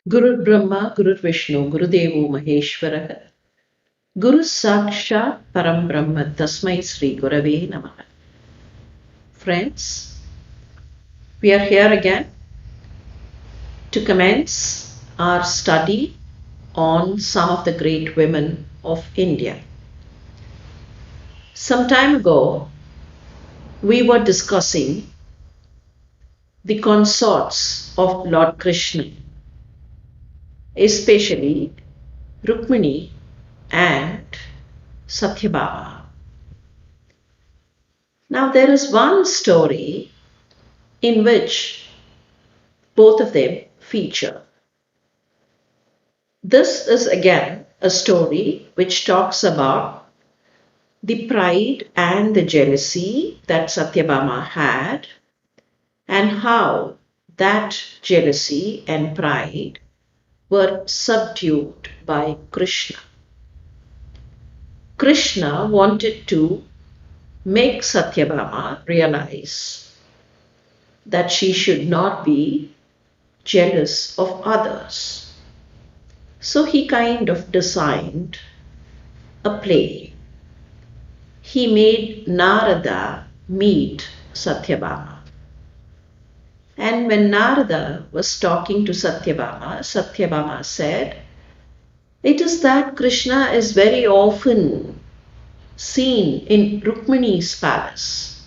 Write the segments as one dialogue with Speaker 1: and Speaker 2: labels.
Speaker 1: Guru Brahma, Guru Vishnu, Guru Devo Maheshwaraha, Guru Sakshat Param Brahma, Tasmai Sri Gurave Namaha. Friends, we are here again to commence our study on some of the great women of India. Some time ago, we were discussing the consorts of Lord Krishna, especially Rukmini and Satyabhama. Now, there is one story in which both of them feature. This is again a story which talks about the pride and the jealousy that Satyabhama had, and how that jealousy and pride were subdued by Krishna. Krishna wanted to make Satyabhama realize that she should not be jealous of others. So he kind of designed a play. He made Narada meet Satyabhama. And when Narada was talking to Satyabhama, Satyabhama said, "It is that Krishna is very often seen in Rukmini's palace,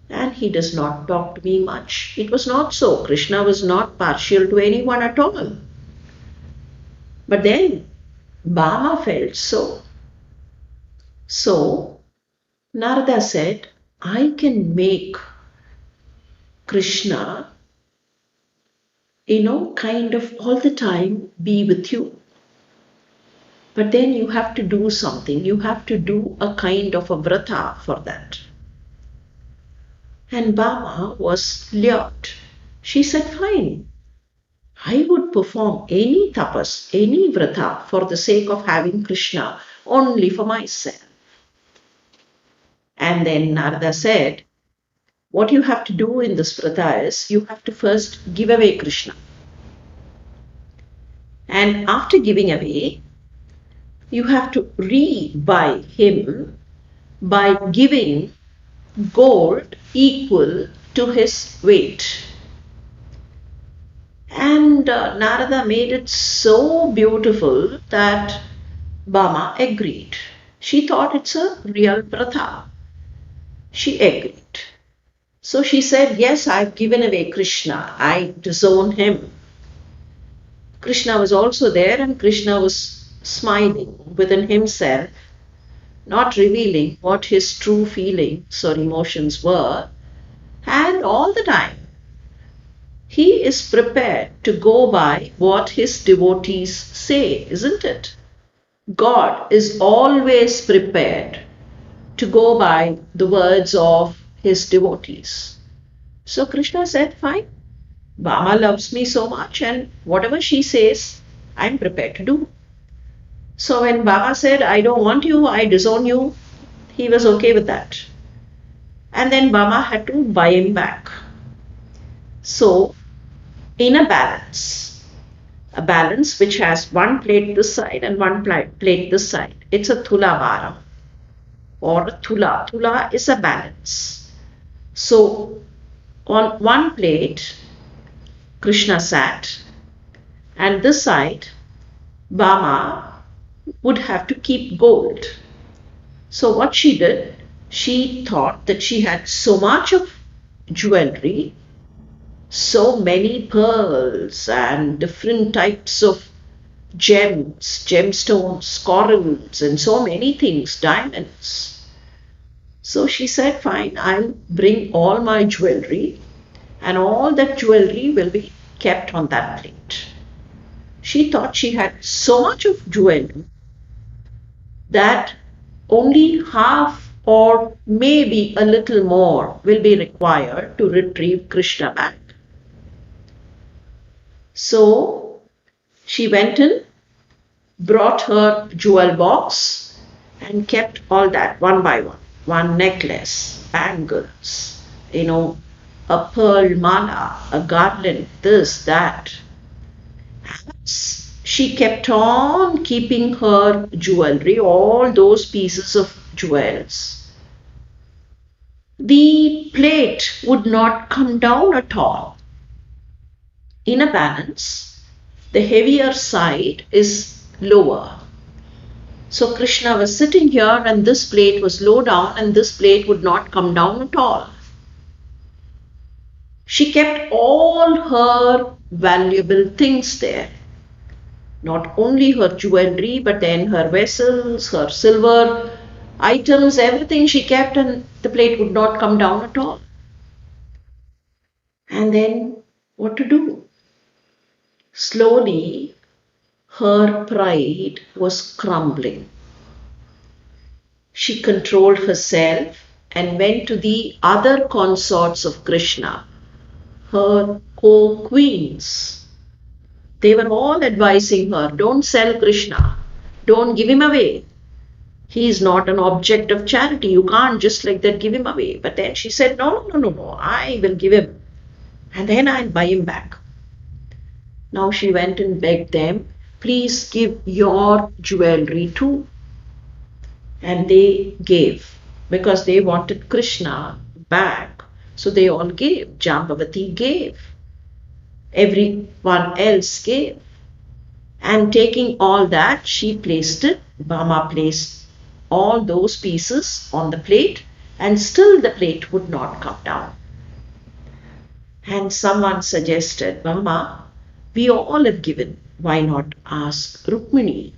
Speaker 1: and he does not talk to me much." It was not so. Krishna was not partial to anyone at all. But then Bhama felt so. So Narada said, "I can make Krishna, kind of all the time be with you. But then you have to do something. You have to do a kind of a vrata for that." And Bhama was lured. She said, "Fine, I would perform any tapas, any vrata for the sake of having Krishna only for myself." And then Narada said, "What you have to do in this vrata is you have to first give away Krishna. And after giving away, you have to re-buy him by giving gold equal to his weight." And Narada made it so beautiful that Bhama agreed. She thought it's a real pratha. She agreed. So she said, "Yes, I've given away Krishna. I disown him." Krishna was also there, and Krishna was smiling within himself, not revealing what his true feelings or emotions were. And all the time, he is prepared to go by what his devotees say, isn't it? God is always prepared to go by the words of his devotees. So Krishna said, "Fine, Bhama loves me so much, and whatever she says, I'm prepared to do." So when Bhama said, "I don't want you, I disown you," he was okay with that. And then Bhama had to buy him back. So in a balance which has one plate this side and one plate this side, it's a thula varam or thula. Thula is a balance. So on one plate, Krishna sat, and this side, Bhama would have to keep gold. So what she did, she thought that she had so much of jewelry, so many pearls and different types of gems, gemstones, corals, and so many things, diamonds. So she said, "Fine, I'll bring all my jewelry, and all that jewelry will be kept on that plate." She thought she had so much of jewelry that only half or maybe a little more will be required to retrieve Krishna back. So she went in, brought her jewel box, and kept all that one by one. One necklace, bangles, a pearl mala, a garland, this, that. She kept on keeping her jewelry, all those pieces of jewels. The plate would not come down at all. In a balance, the heavier side is lower. So Krishna was sitting here and this plate was low down and this plate would not come down at all. She kept all her valuable things there. Not only her jewelry, but then her vessels, her silver items, everything she kept, and the plate would not come down at all. And then what to do? Slowly, her pride was crumbling. She controlled herself and went to the other consorts of Krishna, her co-queens. They were all advising her, don't sell Krishna, don't give him away. He is not an object of charity. You can't just like that give him away. But then she said, no, I will give him. And then I'll buy him back. Now she went and begged them, please give your jewelry too. And they gave because they wanted Krishna back. So they all gave. Jambavati gave. Everyone else gave. And taking all that, she placed it. Bama placed all those pieces on the plate, and still the plate would not come down. And someone suggested, Bama, we all have given. Why not ask Rukmini?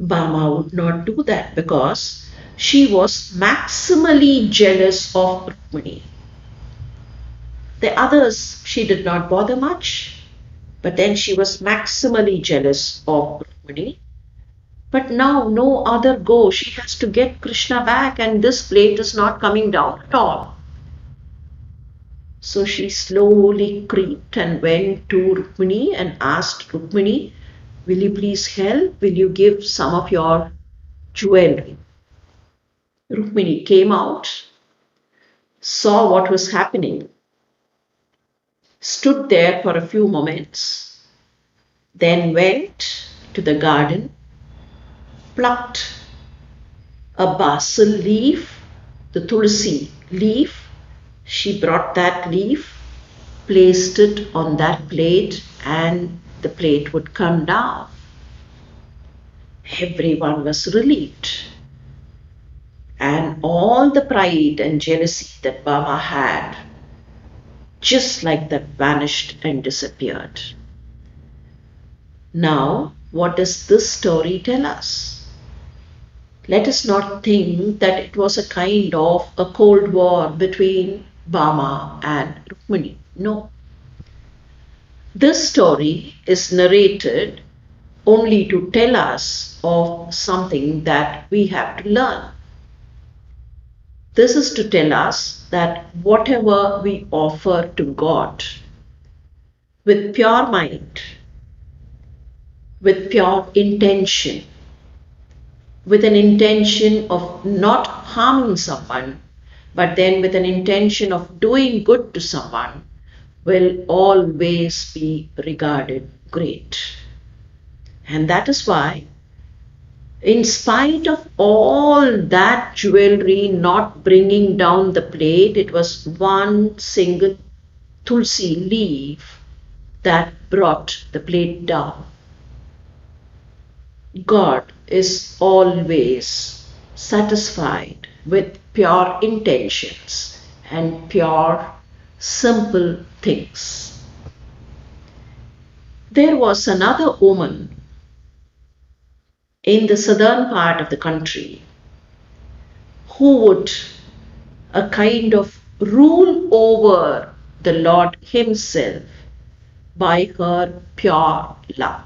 Speaker 1: Bama would not do that because she was maximally jealous of Rukmini. The others she did not bother much, but then she was maximally jealous of Rukmini. But now no other go. She has to get Krishna back and this plate is not coming down at all. So she slowly crept and went to Rukmini and asked Rukmini, will you please help? Will you give some of your jewelry? Rukmini came out, saw what was happening, stood there for a few moments, then went to the garden, plucked a basil leaf, the tulsi leaf. She brought that leaf, placed it on that plate, and the plate would come down. Everyone was relieved. And all the pride and jealousy that Baba had, just like that, vanished and disappeared. Now, what does this story tell us? Let us not think that it was a kind of a cold war between Bama and Rukmini. No. This story is narrated only to tell us of something that we have to learn. This is to tell us that whatever we offer to God with pure mind, with pure intention, with an intention of not harming someone, but then with an intention of doing good to someone, will always be regarded great. And that is why, in spite of all that jewelry not bringing down the plate, it was one single tulsi leaf that brought the plate down. God is always satisfied with pure intentions and pure, simple things. There was another woman in the southern part of the country who would a kind of rule over the Lord himself by her pure love.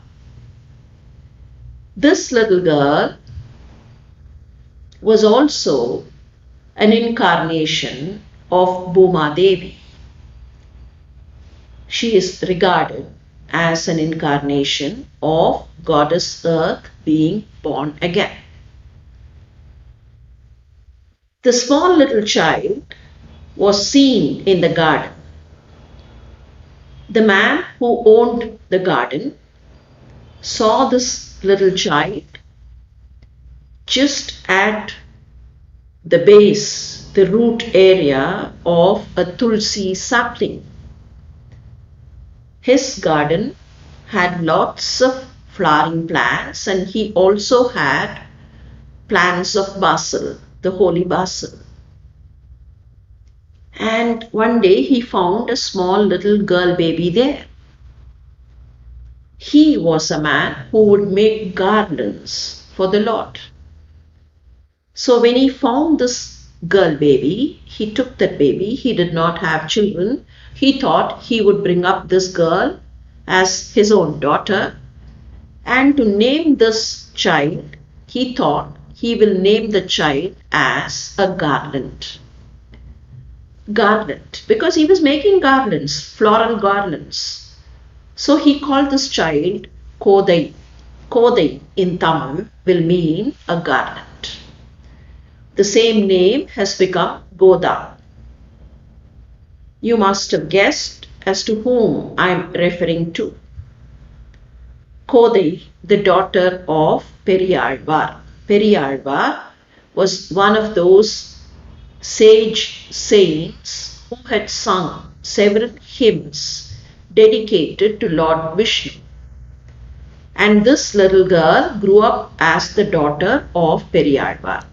Speaker 1: This little girl was also an incarnation of Bhuma Devi. She is regarded as an incarnation of Goddess Earth being born again. The small little child was seen in the garden. The man who owned the garden saw this little child just at the base, the root area of a tulsi sapling. His garden had lots of flowering plants, and he also had plants of basil, the holy basil. And one day he found a small little girl baby there. He was a man who would make garlands for the Lord. So when he found this girl baby, he took that baby. He did not have children. He thought he would bring up this girl as his own daughter. And to name this child, he thought he will name the child as a garland. Garland, because he was making garlands, floral garlands. So he called this child Kodai. Kodai in Tamil will mean a garland. The same name has become Goda. You must have guessed as to whom I am referring to. Kodai, the daughter of Periyar. Periyar was one of those sage saints who had sung several hymns dedicated to Lord Vishnu. And this little girl grew up as the daughter of Periyar.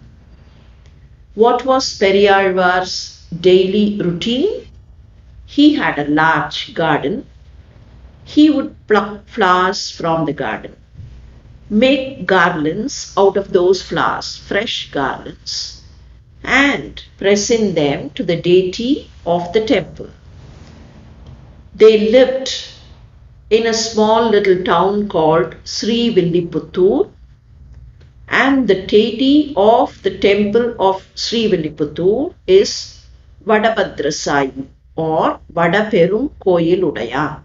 Speaker 1: What was Periyar's daily routine? He had a large garden. He would pluck flowers from the garden, make garlands out of those flowers, fresh garlands, and present them to the deity of the temple. They lived in a small little town called Srivilliputtur, and the deity of the temple of Srivilliputtur is Vadabhadrasai or Vadaperum Koyiludaya.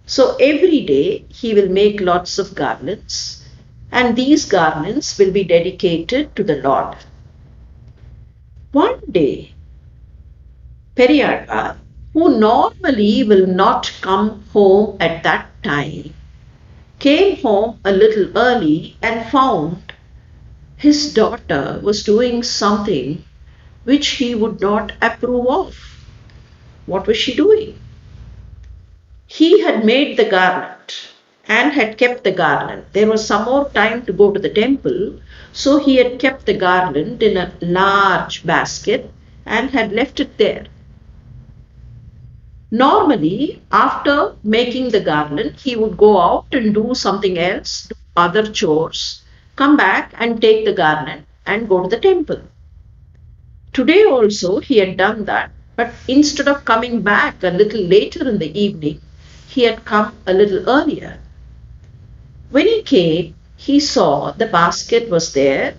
Speaker 1: So every day he will make lots of garlands, and these garlands will be dedicated to the Lord. One day, Periyar, who normally will not come home at that time, came home a little early and found his daughter was doing something which he would not approve of. What was she doing? He had made the garland and had kept the garland. There was some more time to go to the temple, so he had kept the garland in a large basket and had left it there. Normally, after making the garland, he would go out and do something else, do other chores, come back and take the garland and go to the temple. Today also he had done that, but instead of coming back a little later in the evening, he had come a little earlier. When he came, he saw the basket was there,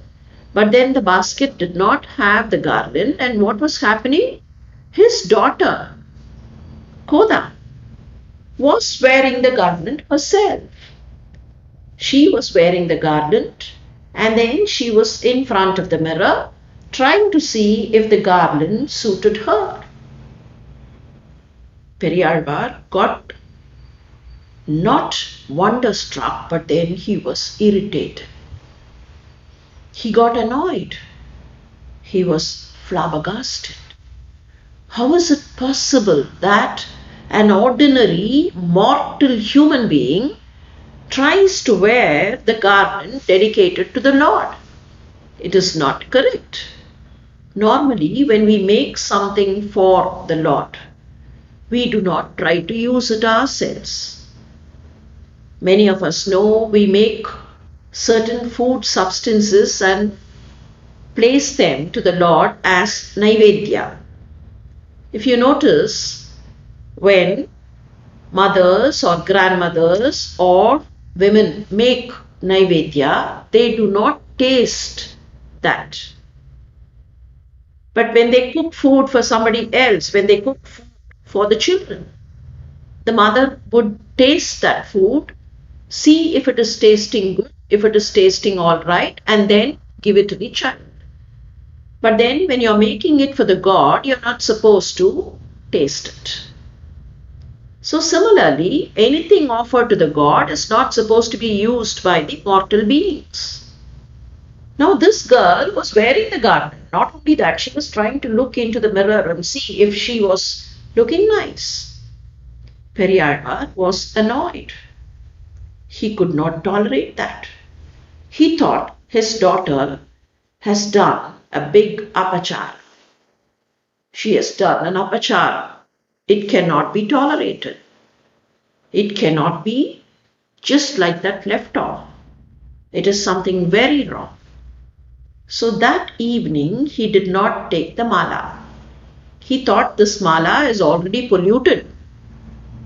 Speaker 1: but then the basket did not have the garland, and what was happening? His daughter, Koda, was wearing the garland herself. She was wearing the garland, and then she was in front of the mirror trying to see if the garland suited her. Periyar got not wonderstruck, but then he was irritated. He got annoyed. He was flabbergasted. How is it possible that an ordinary mortal human being tries to wear the garland dedicated to the Lord? It is not correct. Normally, when we make something for the Lord, we do not try to use it ourselves. Many of us know we make certain food substances and place them to the Lord as Naivedya. If you notice, when mothers or grandmothers or women make Naivedya, they do not taste that. But when they cook food for somebody else, when they cook food for the children, the mother would taste that food, see if it is tasting good, if it is tasting all right, and then give it to the child. But then when you're making it for the God, you're not supposed to taste it. So similarly, anything offered to the god is not supposed to be used by the mortal beings. Now this girl was wearing the garment. Not only that, she was trying to look into the mirror and see if she was looking nice. Periyar was annoyed. He could not tolerate that. He thought his daughter has done a big apachara. She has done an apachara. It cannot be tolerated. It cannot be just like that left off. It is something very wrong. So that evening he did not take the mala. He thought this mala is already polluted.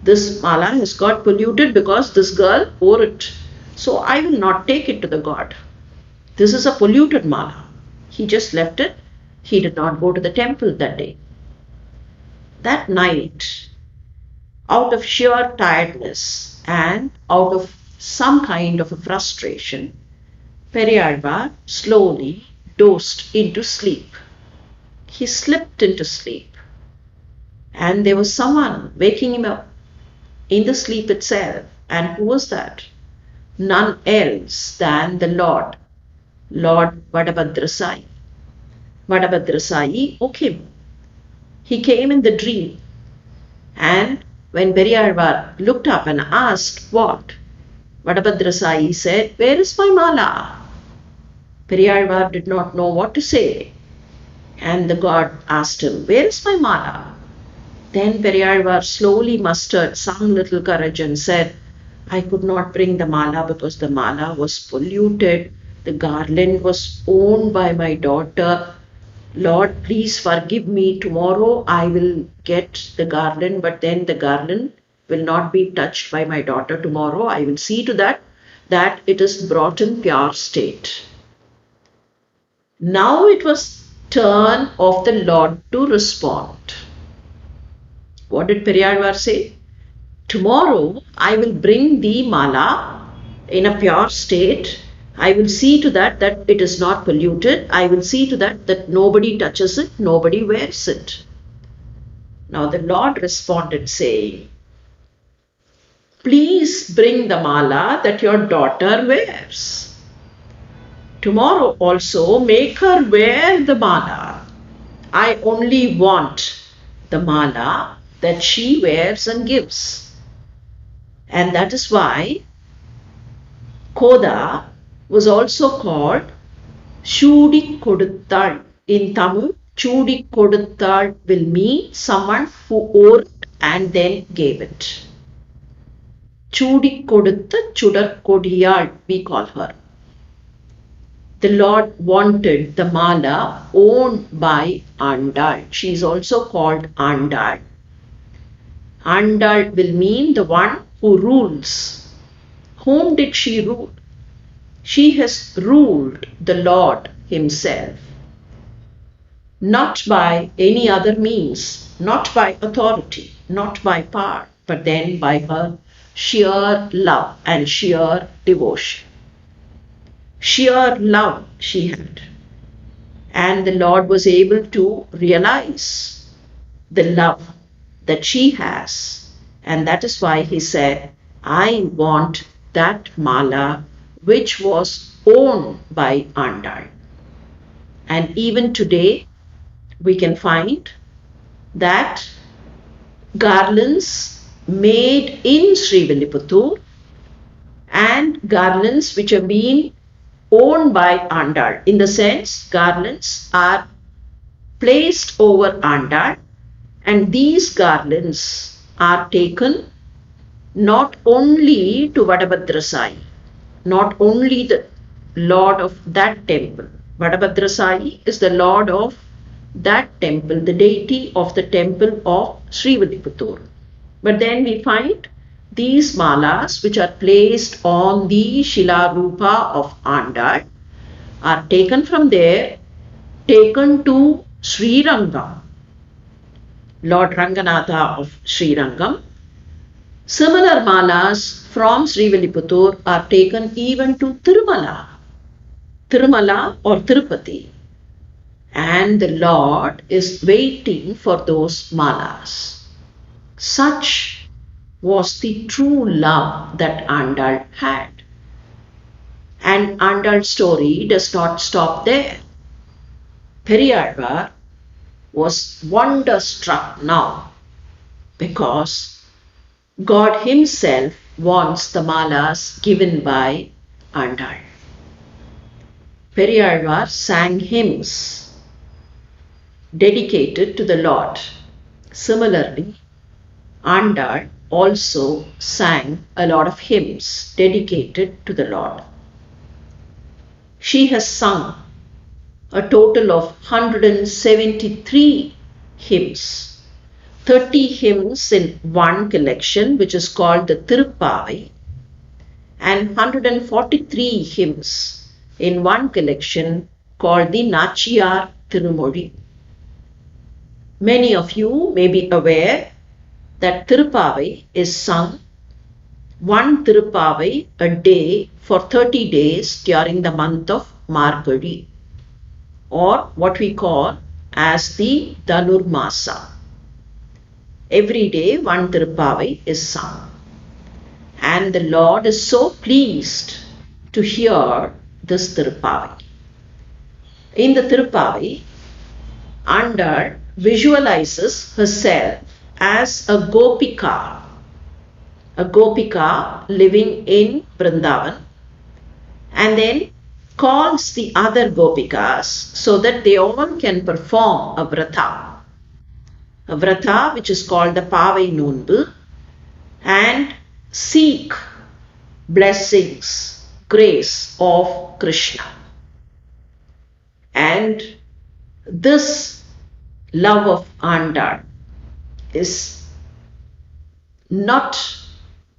Speaker 1: This mala has got polluted because this girl wore it. So I will not take it to the god. This is a polluted mala. He just left it. He did not go to the temple that day. That night, out of sheer tiredness and out of some kind of a frustration, Periyar slowly dozed into sleep. He slipped into sleep, and there was someone waking him up in the sleep itself. And who was that? None else than the Lord Vadabhadrasai. Vadabhadrasai woke him. He came in the dream, and when Periyar looked up and asked what, Vadabhadrasai said, "Where is my mala?" Periyar did not know what to say, and the god asked him, "Where is my mala?" Then Periyar slowly mustered some little courage and said, "I could not bring the mala because the mala was polluted. The garland was owned by my daughter. Lord, please forgive me. Tomorrow I will get the garland, but then the garland will not be touched by my daughter. Tomorrow I will see to that it is brought in pure state." Now it was turn of the Lord to respond. What did Periyar say? "Tomorrow I will bring the mala in a pure state. I will see to that it is not polluted. I will see to that nobody touches it, nobody wears it." Now the Lord responded saying, "Please bring the mala that your daughter wears. Tomorrow also make her wear the mala. I only want the mala that she wears and gives." And that is why Koda was also called Chudi Koduttal. In Tamil, Chudi Koduttal will mean someone who wore it and then gave it. Chudi Kodutta Chudar Kodiyal, we call her. The Lord wanted the mala owned by Andal. She is also called Andal. Andal will mean the one who rules. Whom did she rule? She has ruled the Lord himself. Not by any other means, not by authority, not by power, but then by her sheer love and sheer devotion. Sheer love she had. And the Lord was able to realize the love that she has. And that is why he said, "I want that mala which was owned by Andal." And even today, we can find that garlands made in Srivilliputtur and garlands which have been owned by Andal. In the sense, garlands are placed over Andal, and these garlands are taken not only to Vadabhadrasai, not only the Lord of that temple. Vadabhadrasai is the Lord of that temple, the deity of the temple of Srivilliputtur. But then we find these malas which are placed on the Shila Rupa of Andal are taken from there, taken to Srirangam, Lord Ranganatha of Srirangam. Similar malas from Srivilliputtur are taken even to Tirumala or Tirupati. And the Lord is waiting for those malas. Such was the true love that Andal had. And Andal's story does not stop there. Periyar was wonderstruck now because God Himself wants the malas given by Andal. Periyar sang hymns dedicated to the Lord. Similarly, Andal also sang a lot of hymns dedicated to the Lord. She has sung a total of 173 hymns, 30 hymns in one collection which is called the Tirupai, and 143 hymns in one collection called the Nachiyar Tirumozhi. Many of you may be aware that Tirupai is sung one Tirupai a day for 30 days during the month of Margazhi, or what we call as the Dhanurmasa. Every day one Tirupai is sung. And the Lord is so pleased to hear this Tirupai. In the Tirupai, Andal visualizes herself as a Gopika living in Vrindavan, and then calls the other Gopikas so that they all can perform a vrata which is called the Pavai Nonbu, and seek blessings, grace of Krishna. And this love of Andal is not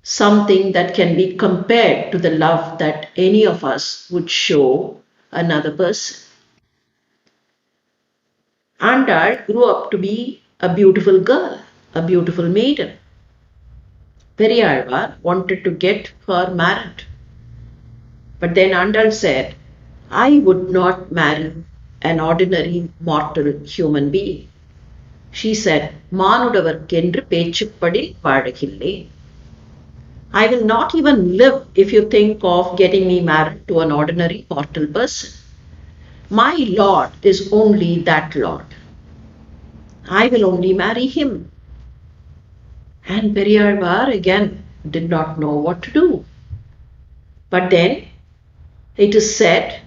Speaker 1: something that can be compared to the love that any of us would show another person. Andal grew up to be a beautiful girl, a beautiful maiden. Periyar wanted to get her married. But then Andal said, I would not marry an ordinary mortal human being. She said, Maanudavarkendru pechuppadi vaazhagillai. I will not even live if you think of getting me married to an ordinary mortal person. My Lord is only that Lord. I will only marry Him. And Periyar again did not know what to do. But then it is said,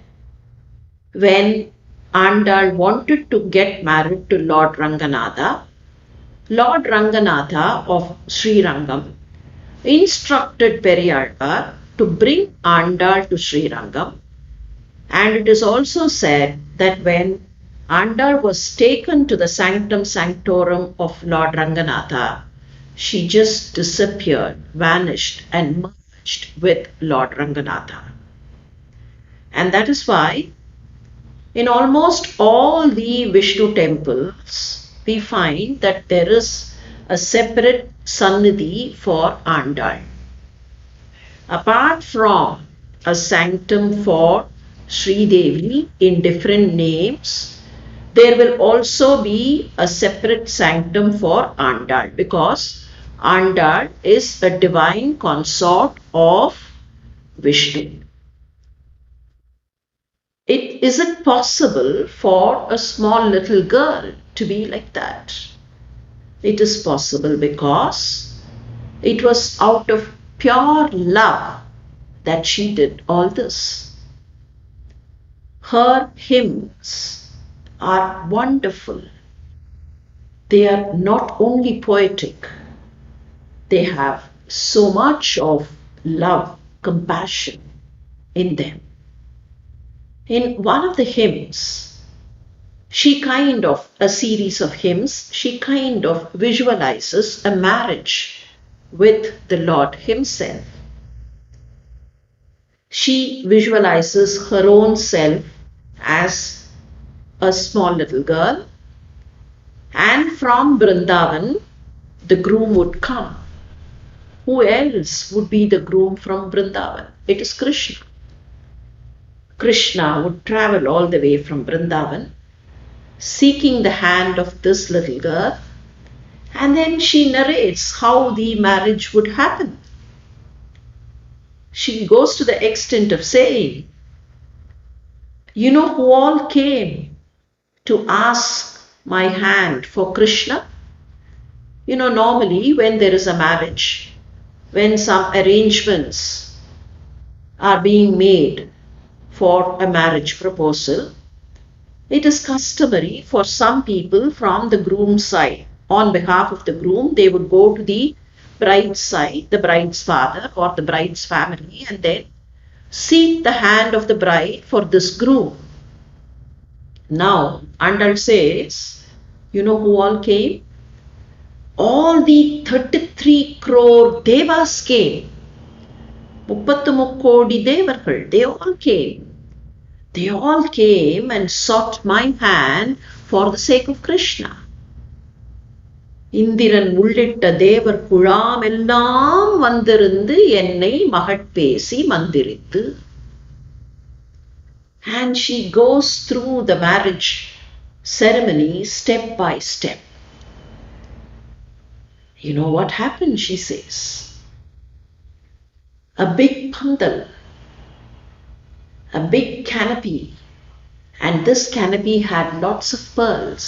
Speaker 1: when Andal wanted to get married to Lord Ranganatha of Srirangam instructed Periyar to bring Andal to Srirangam. And it is also said that when Andal was taken to the sanctum sanctorum of Lord Ranganatha, she just disappeared, vanished, and merged with Lord Ranganatha. And that is why in almost all the Vishnu temples, we find that there is a separate sannidhi for Andal. Apart from a sanctum for Sri Devi in different names, there will also be a separate sanctum for Andal, because Andal is a divine consort of Vishnu. Is it possible for a small little girl to be like that? It is possible because it was out of pure love that she did all this. Her hymns are wonderful. They are not only poetic, they have so much of love, compassion in them. In one of the hymns, a series of hymns, she kind of visualizes a marriage with the Lord Himself. She visualizes her own self as a small little girl, and from Vrindavan, the groom would come. Who else would be the groom from Vrindavan? It is Krishna. Krishna would travel all the way from Vrindavan, seeking the hand of this little girl, And then she narrates how the marriage would happen. She goes to the extent of saying, you know who all came to ask my hand for Krishna? Normally when there is a marriage, when some arrangements are being made for a marriage proposal, it is customary for some people from the groom's side, on behalf of the groom, they would go to the bride's side, the bride's father or the bride's family, and then seek the hand of the bride for this groom. Now, Andal says, you know who all came? All the 33 crore devas came. 33 kodi devargal, they all came. They all came and sought my hand for the sake of Krishna. Indiran உள்ளிட்ட தேவர் குழாம் எல்லாம் வந்திருந்து என்னை மகட்பேசி மந்திரித்து. And she goes through the marriage ceremony step by step. You know what happened, she says. A big pandal, a big canopy, and this canopy had lots of pearls,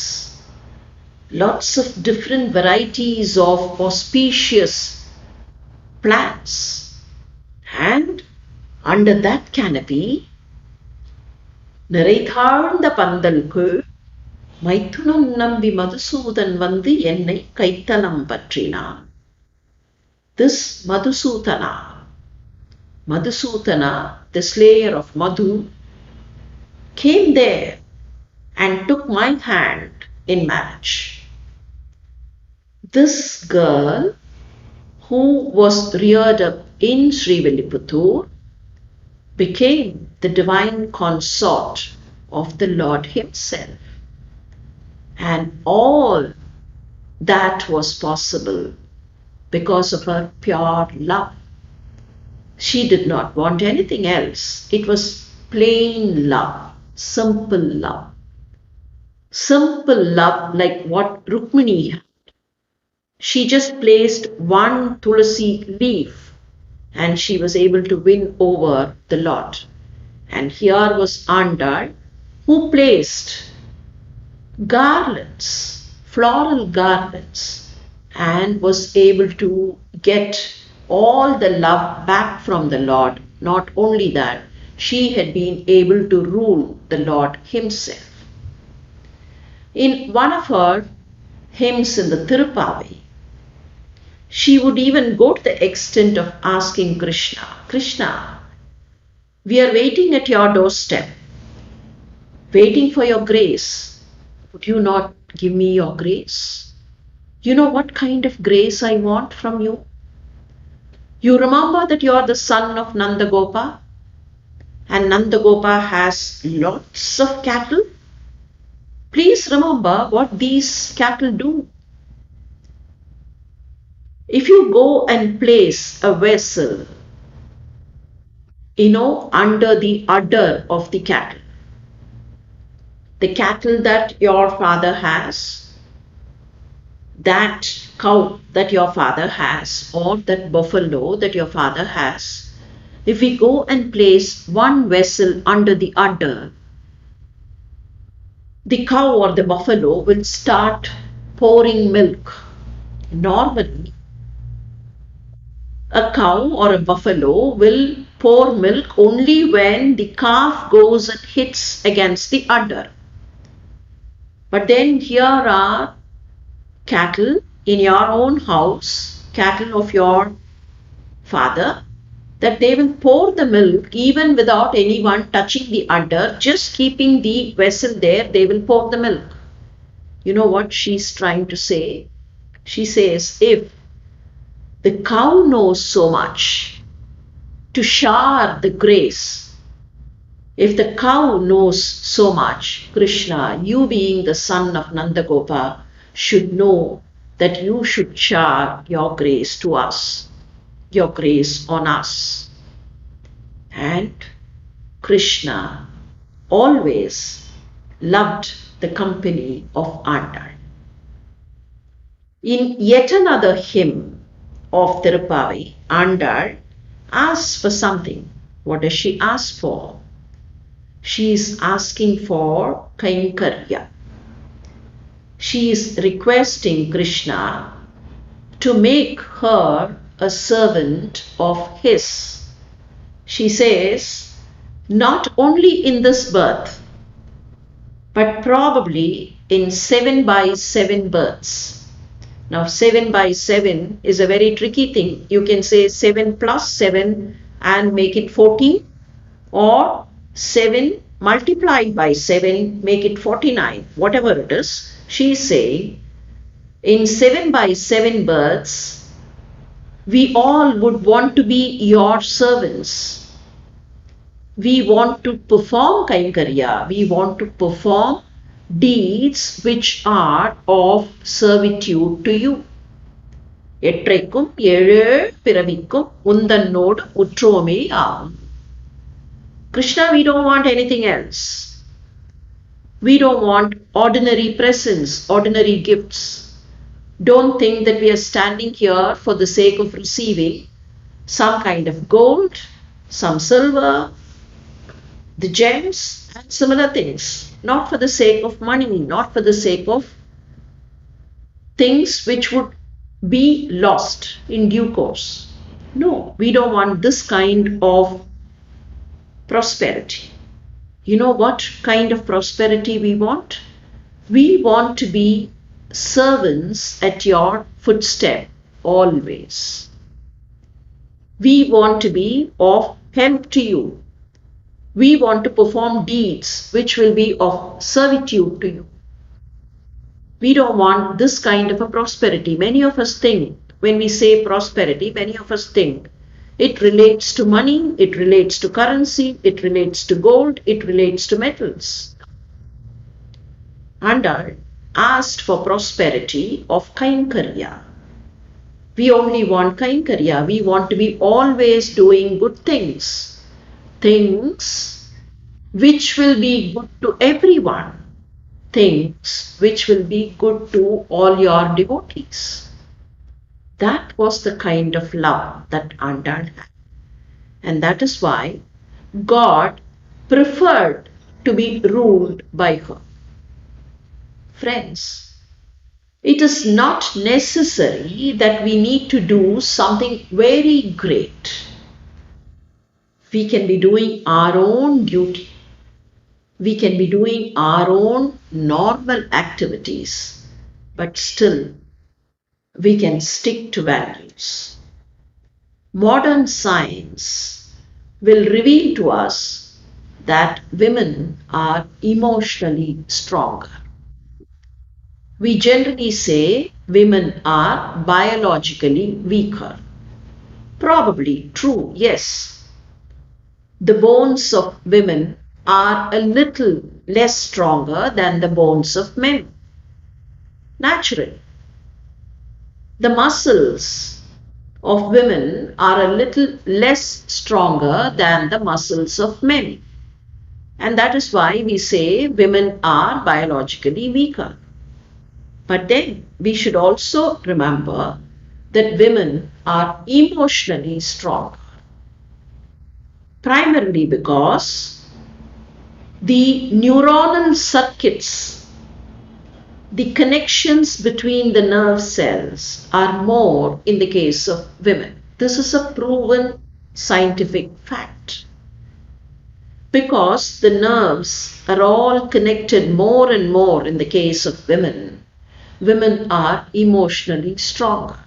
Speaker 1: lots of different varieties of auspicious plants, and under that canopy, நிறைதாழ்ந்த பந்தலுக்குள் மைத்துனம் நம்பி மதுசூதன் வந்து என்னை கைத்தலம் பற்றினான். This Madhusudana, the slayer of Madhu, came there and took my hand in marriage. This girl, who was reared up in Srivilliputtur, became the divine consort of the Lord himself. And all that was possible because of her pure love. She did not want anything else. It was plain love, simple love. Simple love like what Rukmini had. She just placed one tulasi leaf and she was able to win over the Lord. And here was Andal, who placed garlands, floral garlands, and was able to get all the love back from the Lord. Not only that, she had been able to rule the Lord himself. In one of her hymns in the Tirupai, she would even go to the extent of asking Krishna, Krishna, we are waiting at your doorstep, waiting for your grace. Would you not give me your grace? You know what kind of grace I want from you? You remember that you are the son of Nandagopa, and Nandagopa has lots of cattle. Please remember what these cattle do. If you go and place a vessel, under the udder of the cattle that your father has, that cow that your father has, or that buffalo that your father has, if we go and place one vessel under the udder, the cow or the buffalo will start pouring milk. Normally, a cow or a buffalo will pour milk only when the calf goes and hits against the udder. But then here are cattle in your own house, cattle of your father, that they will pour the milk even without anyone touching the udder, just keeping the vessel there, they will pour the milk. You know what she's trying to say? She says, if the cow knows so much to shower the grace, if the cow knows so much, Krishna, you being the son of Nandagopa, should know that you should shower your grace to us, your grace on us. And Krishna always loved the company of Andal. In yet another hymn of Tirupai, Andal asks for something. What does she ask for? She is asking for Kainkarya. She is requesting Krishna to make her a servant of his. She says, not only in this birth, but probably in 7 by 7 births. Now 7 by 7 is a very tricky thing. You can say 7 plus 7 and make it 14, or 7 multiplied by 7, make it 49, whatever it is. She is saying, in 7 by 7 births, we all would want to be your servants. We want to perform Kainkarya. We want to perform deeds which are of servitude to you. எற்றைக்கும் ஏழு பிறவிக்கும் உந்தன்னோடு உற்றோமே ஆகும். Krishna, we don't want anything else. We don't want ordinary presents, ordinary gifts. Don't think that we are standing here for the sake of receiving some kind of gold, some silver, the gems and similar things. Not for the sake of money, not for the sake of things which would be lost in due course. No, we don't want this kind of prosperity. You know what kind of prosperity we want? We want to be servants at your footstep always. We want to be of help to you. We want to perform deeds which will be of servitude to you. We don't want this kind of a prosperity. Many of us think, when we say prosperity, many of us think it relates to money, it relates to currency, it relates to gold, it relates to metals. Andal asked for prosperity of Kainkarya. We only want Kainkarya. We want to be always doing good things. Things which will be good to everyone. Things which will be good to all your devotees. That was the kind of love that Andal had. And that is why God preferred to be ruled by her. Friends, it is not necessary that we need to do something very great. We can be doing our own duty. We can be doing our own normal activities, but still we can stick to values. Modern science will reveal to us that women are emotionally stronger. We generally say women are biologically weaker. Probably true, yes. The bones of women are a little less stronger than the bones of men. Naturally. The muscles of women are a little less stronger than the muscles of men. And that is why we say women are biologically weaker. But then we should also remember that women are emotionally stronger. Primarily because the neuronal circuits, the connections between the nerve cells are more in the case of women. This is a proven scientific fact. Because the nerves are all connected more and more in the case of women, women are emotionally stronger.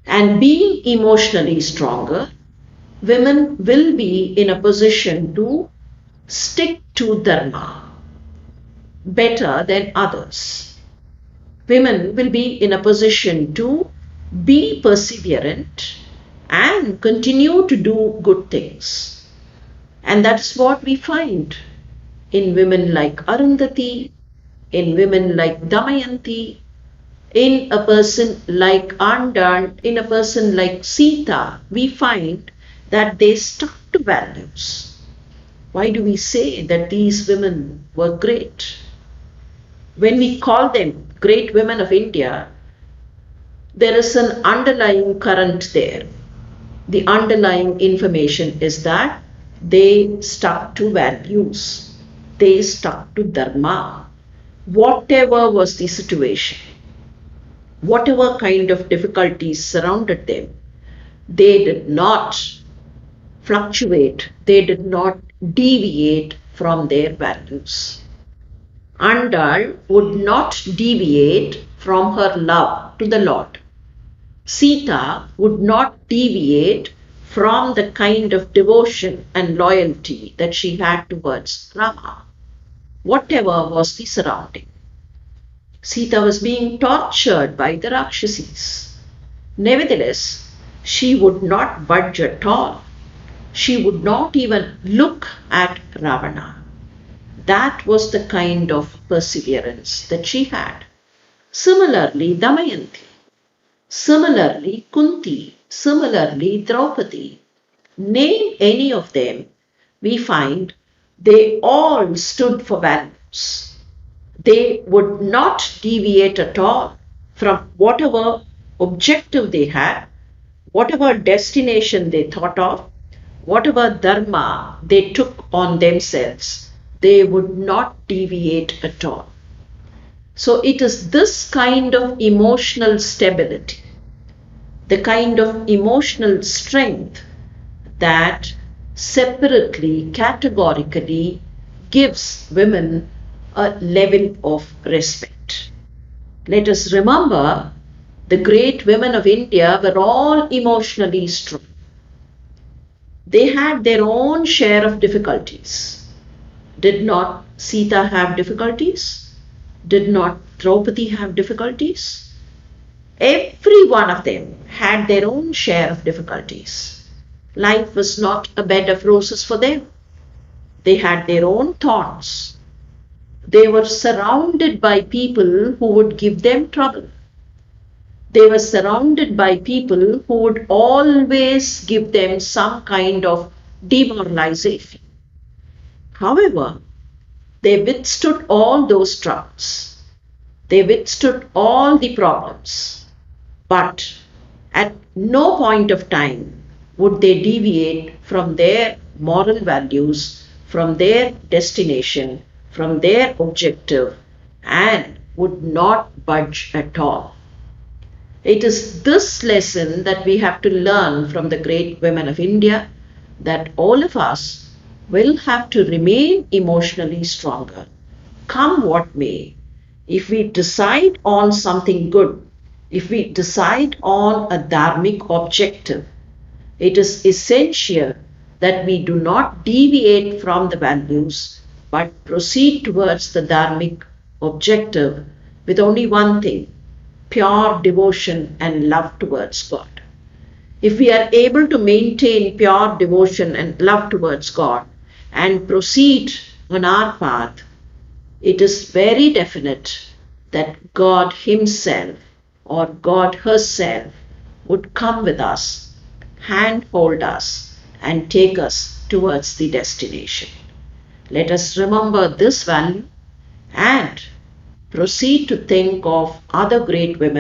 Speaker 1: And being emotionally stronger, women will be in a position to stick to dharma better than others. Women will be in a position to be perseverant and continue to do good things. And that's what we find in women like Arundhati, in women like Damayanti, in a person like Andal, in a person like Sita. We find that they stuck to values. Why do we say that these women were great? When we call them great women of India, there is an underlying current there. The underlying information is that they stuck to values, they stuck to dharma, whatever was the situation, whatever kind of difficulties surrounded them, they did not fluctuate, they did not deviate from their values. Andal would not deviate from her love to the Lord. Sita would not deviate from the kind of devotion and loyalty that she had towards Rama, whatever was the surrounding. Sita was being tortured by the Rakshasis. Nevertheless, she would not budge at all. She would not even look at Ravana. That was the kind of perseverance that she had. Similarly, Damayanti. Similarly, Kunti. Similarly, Draupadi. Name any of them, we find they all stood for values. They would not deviate at all from whatever objective they had, whatever destination they thought of, whatever dharma they took on themselves. They would not deviate at all. So it is this kind of emotional stability, the kind of emotional strength that separately, categorically gives women a level of respect. Let us remember the great women of India were all emotionally strong. They had their own share of difficulties. Did not Sita have difficulties? Did not Draupadi have difficulties? Every one of them had their own share of difficulties. Life was not a bed of roses for them. They had their own thorns. They were surrounded by people who would give them trouble. They were surrounded by people who would always give them some kind of demoralization. However, they withstood all those troubles. They withstood all the problems. But at no point of time would they deviate from their moral values, from their destination, from their objective, and would not budge at all. It is this lesson that we have to learn from the great women of India, that all of us will have to remain emotionally stronger, come what may. If we decide on something good, if we decide on a dharmic objective, it is essential that we do not deviate from the values, but proceed towards the dharmic objective with only one thing: pure devotion and love towards God. If we are able to maintain pure devotion and love towards God and proceed on our path, it is very definite that God Himself or God herself would come with us, handhold us, and take us towards the destination. Let us remember this value and proceed to think of other great women